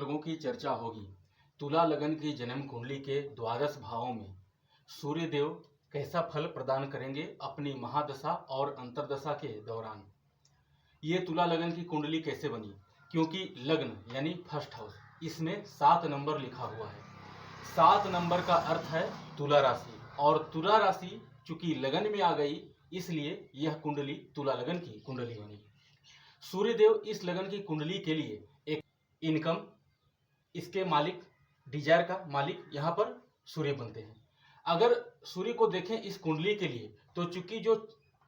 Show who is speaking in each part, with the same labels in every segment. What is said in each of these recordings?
Speaker 1: लोगों की चर्चा होगी। तुला लगन की जन्म कुंडली के द्वादश भावों में सूर्य देव कैसा फल प्रदान करेंगे अपनी महादशा और अंतरदशा के दौरान। ये तुला लगन की कुंडली कैसे बनी, क्योंकि लग्न यानी फर्स्ट हाउस, इसमें 7 नंबर लिखा हुआ है। 7 नंबर का अर्थ है तुला राशि, और तुला राशि चूंकि लगन में आ गई, इसलिए यह कुंडली तुला लगन की कुंडली बनी। सूर्यदेव इस लगन की कुंडली के लिए एक इनकम, इसके मालिक, डिजायर का मालिक यहाँ पर सूर्य बनते हैं। अगर सूर्य को देखें इस कुंडली के लिए, तो चूंकि जो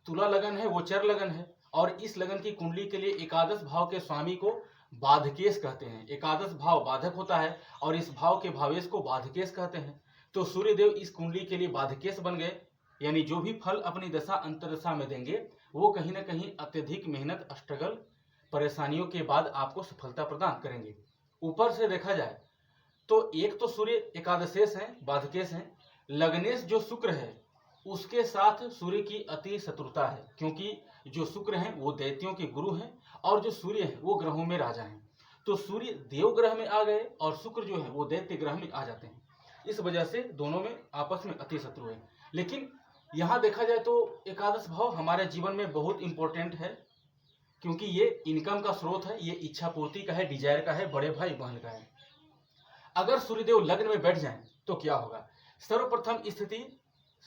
Speaker 1: तुला लगन है वो चर लगन है, और इस लगन की कुंडली के लिए एकादश भाव के स्वामी को बाधकेश कहते हैं। एकादश भाव बाधक होता है और इस भाव के भावेश को बाधकेश कहते हैं। तो सूर्यदेव इस कुंडली के लिए बाधकेश बन गए, यानी जो भी फल अपनी दशा अंतरदशा में देंगे वो कहीं ना कहीं अत्यधिक मेहनत, स्ट्रगल, परेशानियों के बाद आपको सफलता प्रदान करेंगे। ऊपर से देखा जाए तो एक तो सूर्य एकादशेश है, बाधकेश है। लग्नेश जो शुक्र है उसके साथ सूर्य की अति शत्रुता है, क्योंकि जो शुक्र हैं वो दैत्यों के गुरु हैं और जो सूर्य है वो ग्रहों में राजा हैं। तो सूर्य देव ग्रह में आ गए और शुक्र जो है वो दैत्य ग्रह में आ जाते हैं। इस वजह से दोनों में आपस में अति शत्रु है। लेकिन यहाँ देखा जाए तो एकादश भाव हमारे जीवन में बहुत इंपॉर्टेंट है, क्योंकि ये इनकम का स्रोत है, ये इच्छा पूर्ति का है, डिजायर का है, बड़े भाई बहन का है। अगर सूर्यदेव लग्न में बैठ जाएं तो क्या होगा। सर्वप्रथम स्थिति,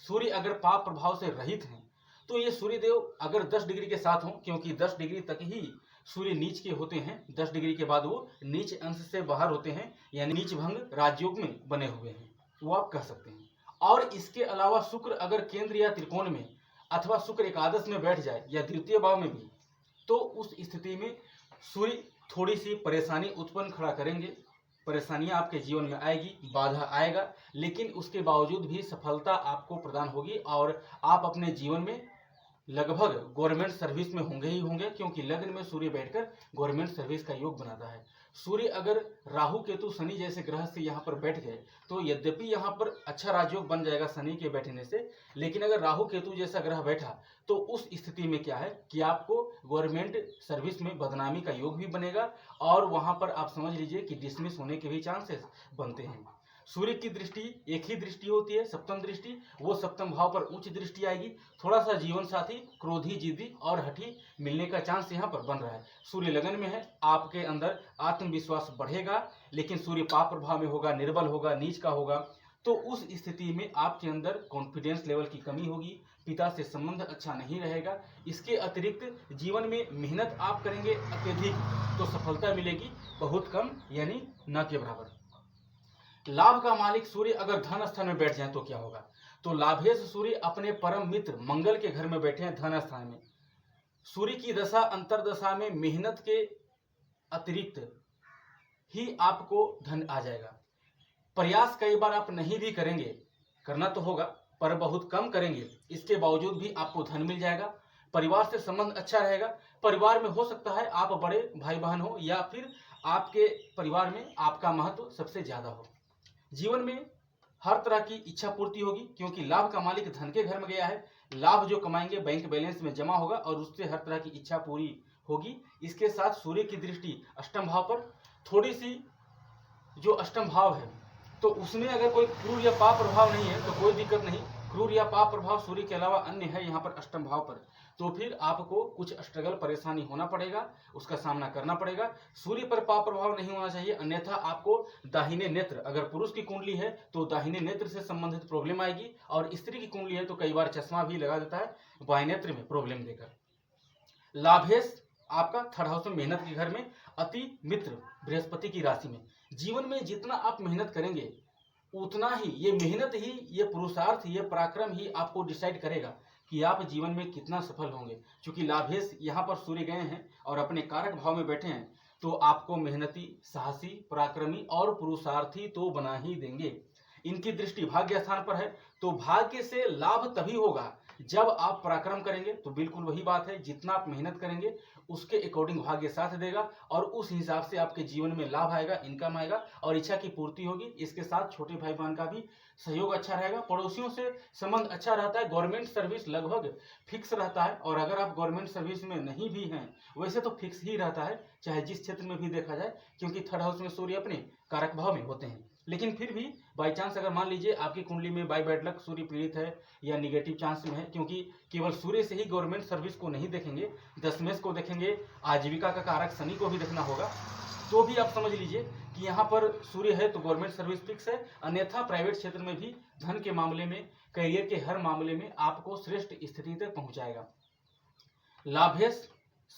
Speaker 1: सूर्य अगर पाप प्रभाव से रहित हैं तो ये सूर्यदेव अगर 10 डिग्री के साथ हों, क्योंकि 10 डिग्री तक ही सूर्य नीच के होते हैं, 10 डिग्री के बाद वो नीच अंश से बाहर होते हैं, यानी नीच भंग राजयोग में बने हुए हैं, वो आप कह सकते हैं। और इसके अलावा शुक्र अगर केंद्र या त्रिकोण में अथवा शुक्र एकादश में बैठ जाए या द्वितीय भाव में भी, तो उस स्थिति में सूर्य थोड़ी सी परेशानी उत्पन्न खड़ा करेंगे। परेशानियां आपके जीवन में आएगी, बाधा आएगा, लेकिन उसके बावजूद भी सफलता आपको प्रदान होगी और आप अपने जीवन में लगभग गवर्नमेंट सर्विस में होंगे ही होंगे, क्योंकि लग्न में सूर्य बैठकर गवर्नमेंट सर्विस का योग बनाता है। सूर्य अगर राहु केतु शनि जैसे ग्रह से यहाँ पर बैठ गए तो यद्यपि यहाँ पर अच्छा राजयोग बन जाएगा शनि के बैठने से, लेकिन अगर राहु केतु जैसा ग्रह बैठा तो उस स्थिति में क्या है कि आपको गवर्नमेंट सर्विस में बदनामी का योग भी बनेगा, और वहां पर आप समझ लीजिए कि डिसमिस होने के भी चांसेस बनते हैं। सूर्य की दृष्टि एक ही दृष्टि होती है, सप्तम दृष्टि, वो सप्तम भाव पर उच्च दृष्टि आएगी। थोड़ा सा जीवन साथी क्रोधी, जिद्दी और हठी मिलने का चांस यहाँ पर बन रहा है। सूर्य लगन में है, आपके अंदर आत्मविश्वास बढ़ेगा, लेकिन सूर्य पाप प्रभाव में होगा, निर्बल होगा, नीच का होगा, तो उस स्थिति में आपके अंदर कॉन्फिडेंस लेवल की कमी होगी, पिता से संबंध अच्छा नहीं रहेगा। इसके अतिरिक्त जीवन में मेहनत आप करेंगे अत्यधिक तो सफलता मिलेगी बहुत कम, यानी न के बराबर। लाभ का मालिक सूर्य अगर धन स्थान में बैठ जाए तो क्या होगा। तो लाभेश सूर्य अपने परम मित्र मंगल के घर में बैठे हैं धन स्थान में। सूर्य की दशा अंतरदशा में मेहनत के अतिरिक्त ही आपको धन आ जाएगा। प्रयास कई बार आप नहीं भी करेंगे, करना तो होगा पर बहुत कम करेंगे, इसके बावजूद भी आपको धन मिल जाएगा। परिवार से संबंध अच्छा रहेगा। परिवार में हो सकता है आप बड़े भाई बहन हो या फिर आपके परिवार में आपका महत्व सबसे ज्यादा हो। जीवन में हर तरह की इच्छा पूर्ति होगी, क्योंकि लाभ का मालिक धन के घर में गया है। लाभ जो कमाएंगे बैंक बैलेंस में जमा होगा और उससे हर तरह की इच्छा पूरी होगी। इसके साथ सूर्य की दृष्टि अष्टम भाव पर, थोड़ी सी जो अष्टम भाव है तो उसमें अगर कोई क्रूर या पाप प्रभाव नहीं है तो कोई दिक्कत नहीं। क्रूर या पाप प्रभाव सूर्य के अलावा अन्य है यहाँ पर अष्टम भाव पर, तो फिर आपको कुछ स्ट्रगल, परेशानी होना पड़ेगा, उसका सामना करना पड़ेगा। सूर्य पर पाप प्रभाव नहीं होना चाहिए, अन्यथा आपको दाहिने नेत्र, अगर पुरुष की कुंडली है तो दाहिने नेत्र से संबंधित प्रॉब्लम आएगी, और स्त्री की कुंडली है तो कई बार चश्मा भी लगा देता है बाएं नेत्र में प्रॉब्लम देकर। लाभेश आपका थर्ड हाउस में मेहनत के घर में, अति मित्र बृहस्पति की राशि में। जीवन में जितना आप मेहनत करेंगे उतना ही ये मेहनत ही, ये पुरुषार्थ, ये पराक्रम ही आपको डिसाइड करेगा कि आप जीवन में कितना सफल होंगे। क्योंकि लाभेश यहाँ पर सूर्य गए हैं और अपने कारक भाव में बैठे हैं, तो आपको मेहनती, साहसी, पराक्रमी और पुरुषार्थी तो बना ही देंगे। इनकी दृष्टि भाग्य स्थान पर है, तो भाग्य से लाभ तभी होगा जब आप पराक्रम करेंगे। तो बिल्कुल वही बात है, जितना आप मेहनत करेंगे उसके अकॉर्डिंग भाग्य साथ देगा और उस हिसाब से आपके जीवन में लाभ आएगा, इनकम आएगा और इच्छा की पूर्ति होगी। इसके साथ छोटे भाई बहन का भी सहयोग अच्छा रहेगा, पड़ोसियों से संबंध अच्छा रहता है। गवर्नमेंट सर्विस लगभग फिक्स रहता है और अगर आप गवर्नमेंट सर्विस में नहीं भी हैं, वैसे तो फिक्स ही रहता है चाहे जिस क्षेत्र में भी देखा जाए, क्योंकि थर्ड हाउस में सूर्य अपने कारक भाव में होते हैं। लेकिन फिर भी बाई चांस अगर मान लीजिए आपकी कुंडली में बाई बैड लक सूर्य पीड़ित है या निगेटिव चांस में है, क्योंकि केवल सूर्य से ही गवर्नमेंट सर्विस को नहीं देखेंगे, दशमेश को देखेंगे, आजीविका का कारक शनि को भी देखना होगा, तो भी आप समझ लीजिए कि यहाँ पर सूर्य है तो गवर्नमेंट सर्विस फिक्स है। अन्यथा प्राइवेट क्षेत्र में भी धन के मामले में, करियर के हर मामले में आपको श्रेष्ठ स्थिति तक पहुंचाएगा। लाभेश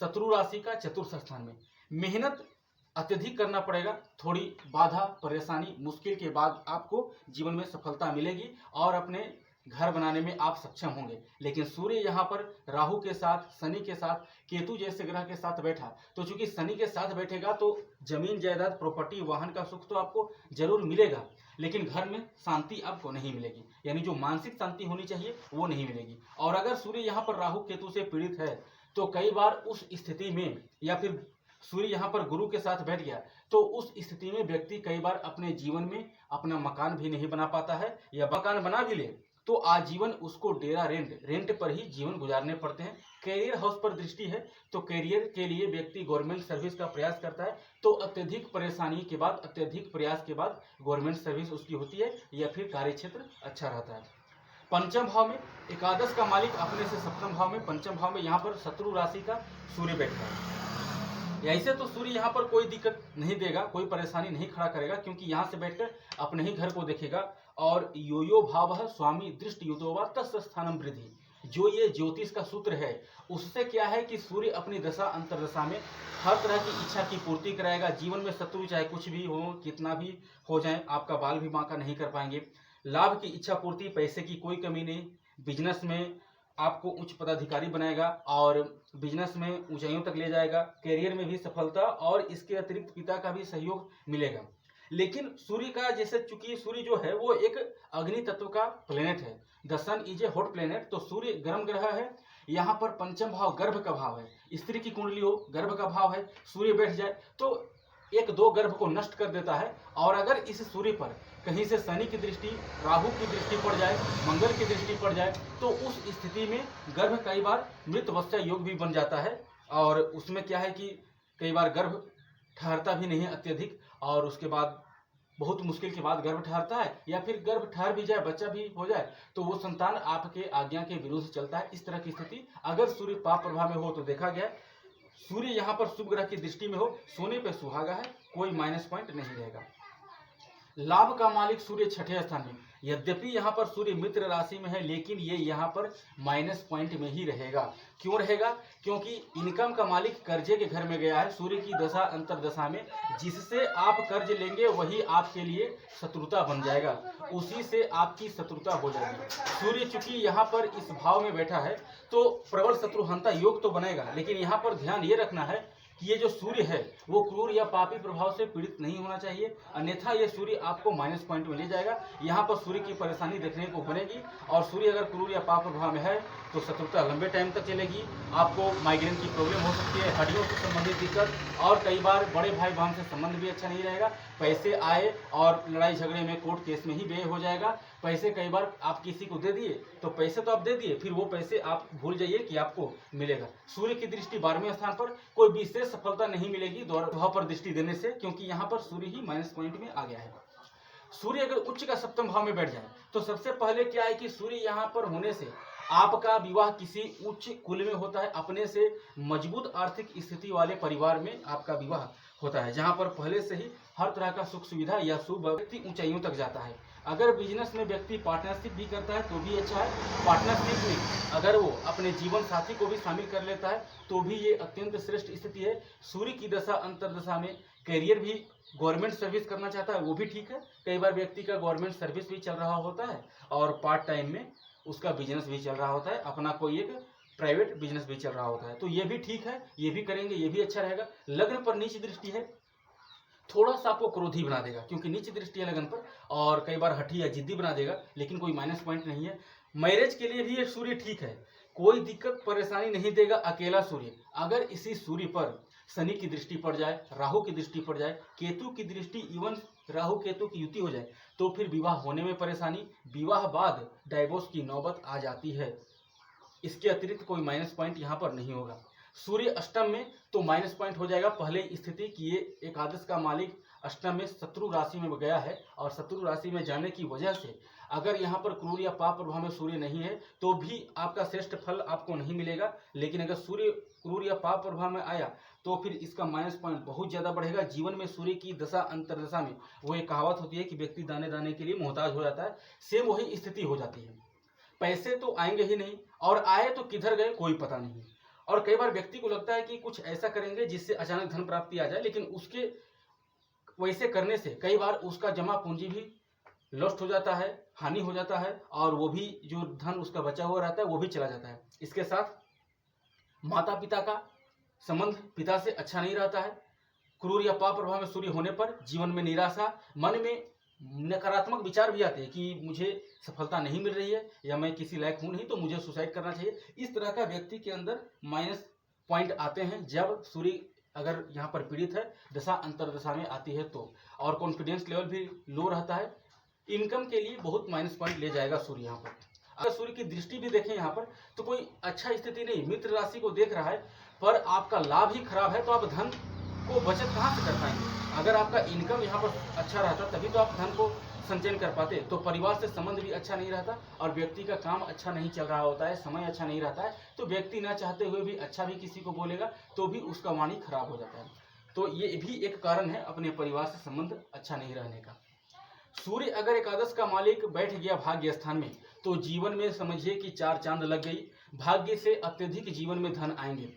Speaker 1: शत्रु राशि का चतुर्थ स्थान में, मेहनत अत्यधिक करना पड़ेगा, थोड़ी बाधा परेशानी मुश्किल के बाद आपको जीवन में सफलता मिलेगी और अपने घर बनाने में आप सक्षम होंगे। लेकिन सूर्य यहाँ पर राहु के साथ, शनि के साथ, केतु जैसे ग्रह के साथ बैठा, तो चूंकि शनि के साथ बैठेगा तो जमीन जायदाद प्रॉपर्टी वाहन का सुख तो आपको जरूर मिलेगा, लेकिन घर में शांति आपको नहीं मिलेगी, यानी जो मानसिक शांति होनी चाहिए वो नहीं मिलेगी। और अगर सूर्य यहाँ पर राहु केतु से पीड़ित है तो कई बार उस स्थिति में, या फिर सूर्य यहाँ पर गुरु के साथ बैठ गया तो उस स्थिति में व्यक्ति कई बार अपने जीवन में अपना मकान भी नहीं बना पाता है, या मकान बना भी ले तो आजीवन उसको डेरा रेंट पर ही जीवन गुजारने पड़ते हैं। कैरियर हाउस पर दृष्टि है तो कैरियर के लिए व्यक्ति गवर्नमेंट सर्विस का प्रयास करता है, तो अत्यधिक परेशानी के बाद, अत्यधिक प्रयास के बाद गवर्नमेंट सर्विस उसकी होती है या फिर कार्य क्षेत्र अच्छा रहता है। पंचम भाव में एकादश का मालिक अपने से सप्तम भाव में, पंचम भाव में यहाँ पर शत्रु राशि का सूर्य बैठा है। ऐसे तो सूर्य यहाँ पर कोई दिक्कत नहीं देगा, कोई परेशानी नहीं खड़ा करेगा, क्योंकि यहाँ से बैठकर अपने ही घर को देखेगा। और यो भाव स्वामी दृष्टि युतोवा तस्य स्थानम वृद्धि, जो ये ज्योतिष का सूत्र है उससे क्या है कि सूर्य अपनी दशा अंतरदशा में हर तरह की इच्छा की पूर्ति कराएगा। जीवन में शत्रु चाहे कुछ भी हो, कितना भी हो जाए, आपका बाल भी बांका नहीं कर पाएंगे। लाभ की इच्छा पूर्ति, पैसे की कोई कमी नहीं। बिजनेस में आपको उच्च पदाधिकारी बनाएगा और बिजनेस में ऊंचाइयों तक ले जाएगा। करियर में भी सफलता और इसके अतिरिक्त पिता का भी सहयोग मिलेगा। लेकिन सूर्य का, जैसे चूंकि सूर्य जो है वो एक अग्नि तत्व का प्लेनेट है, the sun is a hot planet, तो सूर्य गर्म ग्रह है। यहाँ पर पंचम भाव गर्भ का भाव है, स्त्री की कुंडली हो गर्भ का भाव है, सूर्य बैठ जाए तो एक दो गर्भ को नष्ट कर देता है। और अगर इस सूर्य पर कहीं से शनि की दृष्टि, राहु की दृष्टि पड़ जाए, मंगल की दृष्टि पड़ जाए तो उस स्थिति में गर्भ कई बार मृतवस्था योग भी बन जाता है। और उसमें क्या है कि कई बार गर्भ ठहरता भी नहीं है अत्यधिक, और उसके बाद बहुत मुश्किल के बाद गर्भ ठहरता है, या फिर गर्भ ठहर भी जाए, बच्चा भी हो जाए तो वो संतान आपके आज्ञा के विरुद्ध चलता है। इस तरह की स्थिति अगर सूर्य पाप प्रभाव में हो तो देखा गया। सूर्य यहाँ पर शुभ ग्रह की दृष्टि में हो, सोने पे सुहागा है, कोई माइनस पॉइंट नहीं रहेगा। लाभ का मालिक सूर्य छठे स्थान में, यद्यपि यहाँ पर सूर्य मित्र राशि में है लेकिन ये यहाँ पर माइनस पॉइंट में ही रहेगा। क्यों रहेगा? क्योंकि इनकम का मालिक कर्जे के घर में गया है सूर्य की दशा अंतरदशा में, जिससे आप कर्ज लेंगे वही आपके लिए शत्रुता बन जाएगा, उसी से आपकी शत्रुता हो जाएगी। सूर्य चूंकि यहाँ पर इस भाव में बैठा है तो प्रबल शत्रुहंता योग तो बनेगा, लेकिन यहाँ पर ध्यान ये रखना है कि ये जो सूर्य है वो क्रूर या पापी प्रभाव से पीड़ित नहीं होना चाहिए, अन्यथा ये सूर्य आपको माइनस पॉइंट में ले जाएगा। यहाँ पर सूर्य की परेशानी देखने को बनेगी, और सूर्य अगर क्रूर या पाप प्रभाव में है तो शत्रुता लंबे टाइम तक चलेगी। आपको माइग्रेन की प्रॉब्लम हो सकती है, हड्डियों से संबंधित दिक्कत, और कई बार बड़े भाई बहन से संबंध भी अच्छा नहीं रहेगा। पैसे आए और लड़ाई झगड़े में कोर्ट केस में ही व्यय हो जाएगा। पैसे कई बार आप किसी को दे दिए तो पैसे तो आप दे दिए, फिर वो पैसे आप भूल जाइए कि आपको मिलेगा। सूर्य की दृष्टि 12वें स्थान पर, कोई विशेष सफलता नहीं मिलेगी द्वारा पर दृष्टि देने से, क्योंकि यहाँ पर सूर्य ही माइनस पॉइंट में आ गया है। सूर्य अगर उच्च का सप्तम भाव में बैठ जाए तो सबसे पहले क्या है कि सूर्य यहाँ पर होने से आपका विवाह किसी उच्च कुल में होता है, अपने से मजबूत आर्थिक स्थिति वाले परिवार में आपका विवाह होता है, जहाँ पर पहले से ही हर तरह का सुख सुविधा या शुभ व्यक्ति ऊंचाइयों तक जाता है। अगर बिजनेस में व्यक्ति पार्टनरशिप भी करता है तो भी अच्छा है। पार्टनरशिप में अगर वो अपने जीवन साथी को भी शामिल कर लेता है तो भी ये अत्यंत श्रेष्ठ स्थिति है। सूर्य की दशा अंतरदशा में करियर भी गवर्नमेंट सर्विस करना चाहता है वो भी ठीक है। कई बार व्यक्ति का गवर्नमेंट सर्विस भी चल रहा होता है और पार्ट टाइम में उसका बिजनेस भी चल रहा होता है, अपना कोई एक प्राइवेट बिजनेस भी चल रहा होता है, तो ये भी ठीक है, ये भी करेंगे, ये भी अच्छा रहेगा। लग्न पर नीच दृष्टि है, थोड़ा सा आपको क्रोधी बना देगा क्योंकि नीच दृष्टि है लगन पर, और कई बार हठी या जिद्दी बना देगा, लेकिन कोई माइनस पॉइंट नहीं है। मैरिज के लिए भी ये सूर्य ठीक है, कोई दिक्कत परेशानी नहीं देगा अकेला सूर्य। अगर इसी सूर्य पर शनि की दृष्टि पड़ जाए, राहु की दृष्टि पड़ जाए, केतु की दृष्टि, इवन राहु केतु की युति हो जाए, तो फिर विवाह होने में परेशानी, विवाह बाद डाइवोर्स की नौबत आ जाती है। इसके अतिरिक्त कोई माइनस पॉइंट यहाँ पर नहीं होगा। सूर्य अष्टम में तो माइनस पॉइंट हो जाएगा पहले स्थिति कि ये एकादश का मालिक अष्टम में शत्रु राशि में गया है, और शत्रु राशि में जाने की वजह से अगर यहाँ पर क्रूर या पाप प्रभाव में सूर्य नहीं है तो भी आपका श्रेष्ठ फल आपको नहीं मिलेगा। लेकिन अगर सूर्य क्रूर या पाप प्रभाव में आया तो फिर इसका माइनस पॉइंट बहुत ज़्यादा बढ़ेगा। जीवन में सूर्य की दशा अंतरदशा में वो एक कहावत होती है कि व्यक्ति दाने दाने के लिए मोहताज हो जाता है, सेम वही स्थिति हो जाती है। पैसे तो आएंगे ही नहीं, और आए तो किधर गए कोई पता नहीं। और कई बार व्यक्ति को लगता है कि कुछ ऐसा करेंगे जिससे अचानक धन प्राप्ति आ जाए, लेकिन उसके वैसे करने से कई बार उसका जमा पूंजी भी लॉस्ट हो जाता है, हानि हो जाता है, और वो भी जो धन उसका बचा हुआ रहता है वो भी चला जाता है। इसके साथ माता पिता का संबंध पिता से अच्छा नहीं रहता है। क्रूर या पाप प्रभाव में सूर्य होने पर जीवन में निराशा, मन में नकारात्मक विचार भी आते हैं कि मुझे सफलता नहीं मिल रही है या मैं किसी लायक हूं नहीं तो मुझे सुसाइड करना चाहिए। इस तरह का व्यक्ति के अंदर माइनस पॉइंट आते हैं जब सूर्य अगर यहाँ पर पीड़ित है, दशा अंतरदशा में आती है तो। और कॉन्फिडेंस लेवल भी लो रहता है। इनकम के लिए बहुत माइनस पॉइंट ले जाएगा सूर्य यहाँ पर। अगर सूर्य की दृष्टि भी देखें यहाँ पर तो कोई अच्छा स्थिति नहीं, मित्र राशि को देख रहा है, पर आपका लाभ ही खराब है तो आप धन को बचत कहाँ से कर पाएंगे। अगर आपका इनकम यहाँ पर अच्छा रहता तभी तो आप धन को संचयन कर पाते। तो परिवार से संबंध भी अच्छा नहीं रहता, और व्यक्ति का काम अच्छा नहीं चल रहा होता है, समय अच्छा नहीं रहता है, तो व्यक्ति न चाहते हुए भी अच्छा भी किसी को बोलेगा तो भी उसका वाणी खराब हो जाता है। तो ये भी एक कारण है अपने परिवार से संबंध अच्छा नहीं रहने का। सूर्य अगर एकादश का मालिक बैठ गया भाग्य स्थान में तो जीवन में समझिए कि 4 चांद लग गई। भाग्य से अत्यधिक जीवन में धन आएंगे।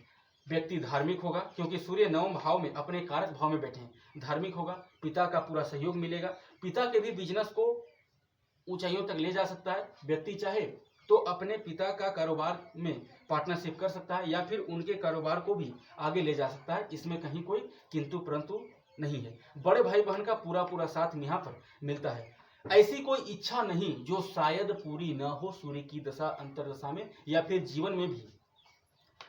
Speaker 1: व्यक्ति धार्मिक होगा क्योंकि सूर्य नवम भाव में अपने कारक भाव में बैठे हैं। धार्मिक होगा, पिता का पूरा सहयोग मिलेगा, पिता के भी बिजनेस को ऊंचाइयों तक ले जा सकता है। व्यक्ति चाहे तो अपने पिता का कारोबार में पार्टनरशिप कर सकता है या फिर उनके कारोबार को भी आगे ले जा सकता है। इसमें कहीं कोई किंतु परंतु नहीं है। बड़े भाई बहन का पूरा साथ यहाँ पर मिलता है। ऐसी कोई इच्छा नहीं जो शायद पूरी न हो सूर्य की दशा अंतरदशा में या फिर जीवन में भी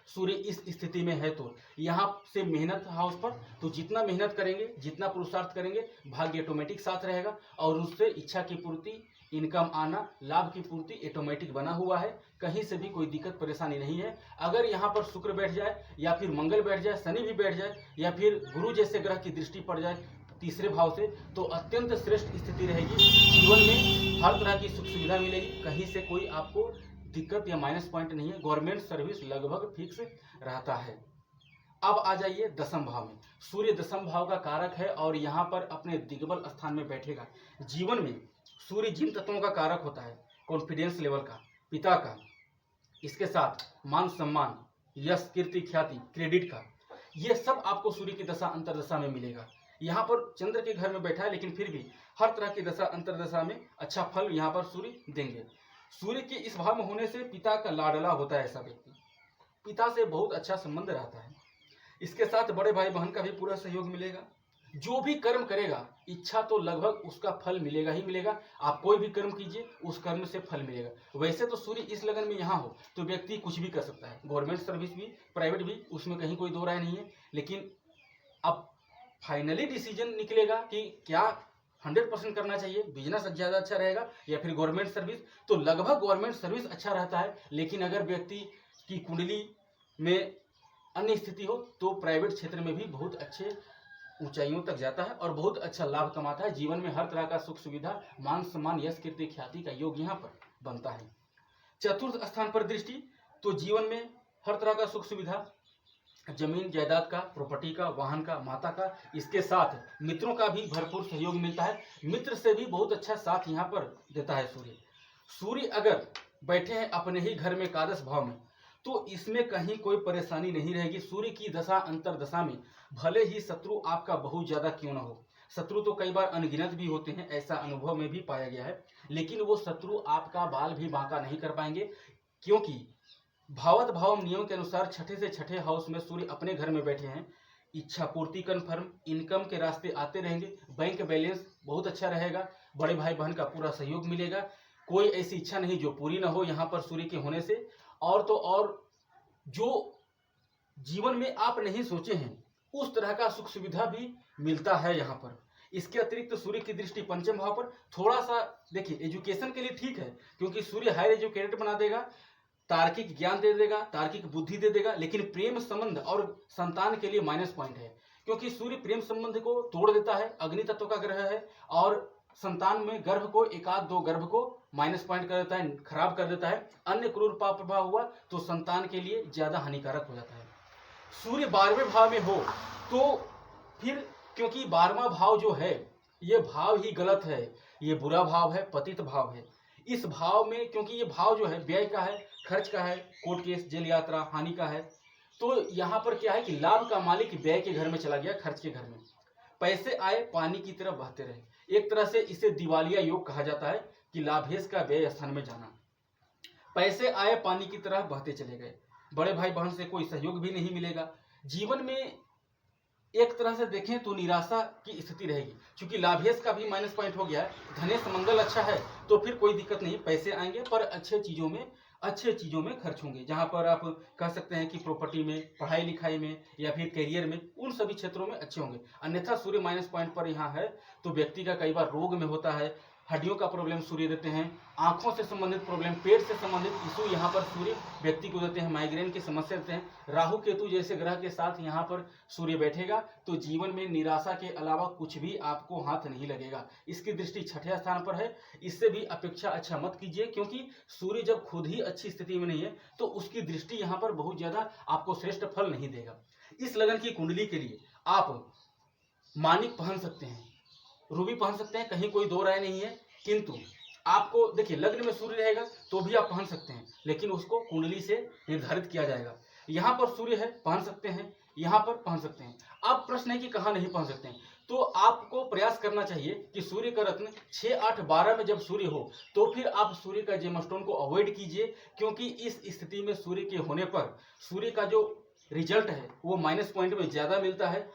Speaker 1: सूर्य इस स्थिति में है तो यहाँ से मेहनत हाउस पर तो जितना मेहनत करेंगे, जितना पुरुषार्थ करेंगे, भाग्य ऑटोमेटिक साथ रहेगा और उससे इच्छा की पूर्ति, इनकम आना, लाभ की पूर्ति ऑटोमेटिक बना हुआ है। कहीं से भी कोई दिक्कत परेशानी नहीं है। अगर यहाँ पर शुक्र बैठ जाए या फिर मंगल बैठ जाए, शनि भी बैठ जाए या फिर गुरु जैसे ग्रह की दृष्टि पड़ जाए तीसरे भाव से तो अत्यंत श्रेष्ठ स्थिति रहेगी। जीवन में हर तरह की सुख सुविधा मिलेगी, कहीं से कोई आपको दिक्कत या माइनस पॉइंट नहीं है। गवर्नमेंट सर्विस लगभग फिक्स रहता है। अब आ जाइए दसम भाव में। सूर्य दसम भाव का कारक है और यहाँ पर अपने दिग्बल स्थान में बैठेगा। जीवन में सूर्य जिन तत्वों का कारक होता है, कॉन्फिडेंस लेवल का, पिता का, इसके साथ मान सम्मान, यश, कीर्ति, ख्याति, क्रेडिट का, ये सब आपको सूर्य की दशा अंतरदशा में मिलेगा। यहाँ पर चंद्र के घर में बैठा है लेकिन फिर भी हर तरह की दशा अंतरदशा में अच्छा फल यहाँ पर सूर्य देंगे। सूर्य के इस भाव में होने से पिता का लाडला होता है ऐसा व्यक्ति, पिता से बहुत अच्छा संबंध रहता है। इसके साथ बड़े भाई बहन का भी पूरा सहयोग मिलेगा। जो भी कर्म करेगा इच्छा तो लगभग उसका फल मिलेगा ही मिलेगा। आप कोई भी कर्म कीजिए उस कर्म से फल मिलेगा। वैसे तो सूर्य इस लगन में यहाँ हो तो व्यक्ति कुछ भी कर सकता है, गवर्नमेंट सर्विस भी, प्राइवेट भी, उसमें कहीं कोई दो राय नहीं है। लेकिन अब फाइनली डिसीजन निकलेगा कि क्या 100% करना चाहिए, बिजनेस ज़्यादा अच्छा रहेगा या फिर गवर्नमेंट सर्विस। तो लगभग गवर्नमेंट सर्विस अच्छा रहता है, लेकिन अगर व्यक्ति की कुंडली में अन्य स्थिति हो तो प्राइवेट क्षेत्र में भी बहुत अच्छे ऊंचाइयों तक जाता है और बहुत अच्छा लाभ कमाता है। जीवन में हर तरह का सुख सुविधा, मान सम्मान, यश, कीर्ति, ख्याति का योग यहाँ पर बनता है। चतुर्थ स्थान पर दृष्टि तो जीवन में हर तरह का सुख सुविधा, जमीन जायदाद का, प्रॉपर्टी का, वाहन का, माता का, इसके साथ मित्रों का भी भरपूर सहयोग मिलता है। मित्र से भी बहुत अच्छा साथ यहाँ पर देता है सूर्य। सूर्य अगर बैठे हैं अपने ही घर में एकादश भाव में तो इसमें कहीं कोई परेशानी नहीं रहेगी। सूर्य की दशा अंतरदशा में भले ही शत्रु आपका बहुत ज्यादा क्यों न हो, शत्रु तो कई बार अनगिनत भी होते हैं, ऐसा अनुभव में भी पाया गया है, लेकिन वो शत्रु आपका बाल भी बांका नहीं कर पाएंगे, क्योंकि भावत भाव नियम के अनुसार छठे से छठे हाउस में सूर्य अपने घर में बैठे हैं। इच्छा पूर्ति कन्फर्म, इनकम के रास्ते आते रहेंगे, बैंक बैलेंस बहुत अच्छा रहेगा, बड़े भाई बहन का पूरा सहयोग मिलेगा, कोई ऐसी इच्छा नहीं जो पूरी ना हो यहाँ पर सूर्य के होने से। और तो और जो जीवन में आप नहीं सोचे हैं उस तरह का सुख सुविधा भी मिलता है यहाँ पर। इसके अतिरिक्त सूर्य की दृष्टि पंचम भाव पर थोड़ा सा देखिए एजुकेशन के लिए ठीक है, क्योंकि सूर्य हायर एजुकेटेड बना देगा, तार्किक ज्ञान दे देगा, तार्किक बुद्धि दे देगा, लेकिन प्रेम संबंध और संतान के लिए माइनस पॉइंट है, क्योंकि सूर्य प्रेम संबंध को तोड़ देता है, अग्नि तत्व का ग्रह है और संतान में गर्भ को एक आध दो गर्भ को माइनस पॉइंट कर देता है, खराब कर देता है। अन्य क्रूर पाप प्रभाव हुआ तो संतान के लिए ज्यादा हानिकारक हो जाता है। सूर्य 12वें भाव में हो तो फिर, क्योंकि 12वां भाव जो है ये भाव ही गलत है, ये बुरा भाव है, पतित भाव है। इस भाव में क्योंकि ये भाव जो है व्यय का है, खर्च का है, कोर्ट केस, जेल यात्रा, हानि का है, तो यहाँ पर क्या है कि लाभ का मालिक व्यय के घर में चला गया, खर्च के घर में। पैसे आए पानी की तरह बहते रहे। एक तरह से इसे दिवालिया योग कहा जाता है कि लाभेश का व्यय स्थान में जाना। पैसे आए पानी की तरह बहते चले गए, बड़े भाई बहन से कोई सहयोग भी नहीं मिलेगा। जीवन में एक तरह से देखें तो निराशा की स्थिति रहेगी, क्योंकि लाभेश का भी माइनस पॉइंट हो गया है। धनेश मंगल अच्छा है तो फिर कोई दिक्कत नहीं, पैसे आएंगे पर अच्छे चीजों में खर्च होंगे। जहां पर आप कह सकते हैं कि प्रॉपर्टी में, पढ़ाई लिखाई में या फिर करियर में, उन सभी क्षेत्रों में अच्छे होंगे। अन्यथा सूर्य माइनस पॉइंट पर यहाँ है तो व्यक्ति का कई बार रोग में होता है, हड्डियों का प्रॉब्लम सूर्य देते हैं, आंखों से संबंधित प्रॉब्लम, पेट से संबंधित इशू यहाँ पर सूर्य व्यक्ति को देते हैं, माइग्रेन की समस्या देते हैं। राहु केतु जैसे ग्रह के साथ यहाँ पर सूर्य बैठेगा तो जीवन में निराशा के अलावा कुछ भी आपको हाथ नहीं लगेगा। इसकी दृष्टि छठे स्थान पर है, इससे भी अपेक्षा अच्छा मत कीजिए, क्योंकि सूर्य जब खुद ही अच्छी स्थिति में नहीं है तो उसकी दृष्टि यहाँ पर बहुत ज्यादा आपको श्रेष्ठ फल नहीं देगा। इस लगन की कुंडली के लिए आप मानिक पहन सकते हैं, रूबी पहन सकते हैं, कहीं कोई दो राय नहीं है। किंतु आपको देखिए लग्न में सूर्य रहेगा तो भी आप पहन सकते हैं, लेकिन उसको कुंडली से निर्धारित किया जाएगा। यहाँ पर सूर्य है, पहन सकते हैं, यहाँ पर पहन सकते हैं। अब प्रश्न है कि कहाँ नहीं पहन सकते हैं, तो आपको प्रयास करना चाहिए कि सूर्य का रत्न 6, 8, 12 में जब सूर्य हो तो फिर आप सूर्य का जेमस्टोन को अवॉइड कीजिए, क्योंकि इस स्थिति में सूर्य के होने पर सूर्य का जो रिजल्ट है वो माइनस पॉइंट में ज्यादा मिलता है।